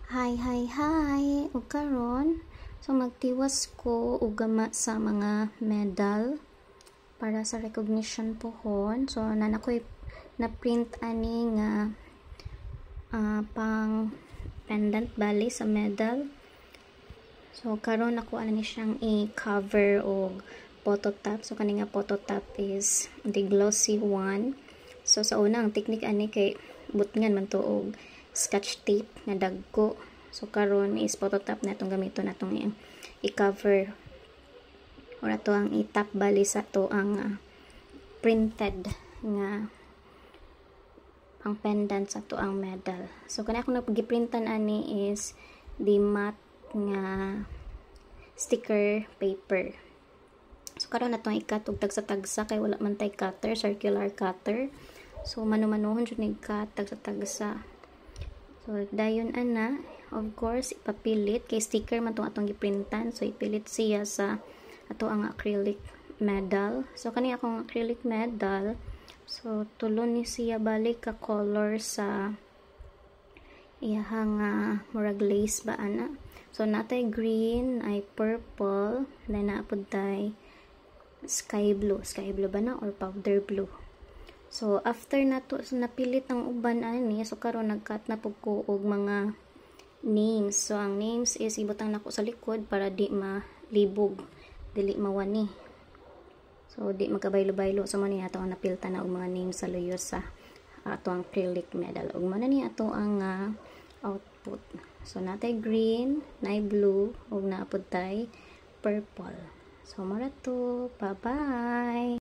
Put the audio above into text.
Hi. Ug karon so magtiwas ko og gama sa mga medal para sa recognition pohon. So nanakoy na print ani nga pang pendant bali sa medal. So karon ako ani siyang i-cover og photo top. So kani nga photo top is the glossy one. So sa unang technique ani kay butngan man to og scotch tape nga dagko. So karon is photo top na itong gamiton natong i-cover or ato ang i-tap bali sa to ang printed nga pang pendant sa to ang medal. So kani ako nagpagiprintan ani is the matte nga sticker paper. So karon natong ikat og tagsa-tagsa kay wala man tay cutter, circular cutter. So mano-manohon jud ni cut tagsa-tagsa. So dayon ana, of course ipapilit kay sticker man tong atong giprintan. So ipilit siya sa ato ang acrylic medal. So kani akong acrylic medal, so tulon ni siya balik ka color sa iyahang murag lace ba ana. So natay green, ay purple, then naapod tay sky blue ba na or powder blue. So after nato napilit ang uban ani, so karon nagkat na pug ko og mga names. So ang names is ibutang nako sa likod para di malibog, dili mawani. So di magkabaylo-baylo. So man ni ato ang napilta na og mga names sa luyo sa ato ang acrylic medal. Ug man ni ato ang output. So natay green, nay blue, ug naapod tay purple. So mara to. Bye-bye.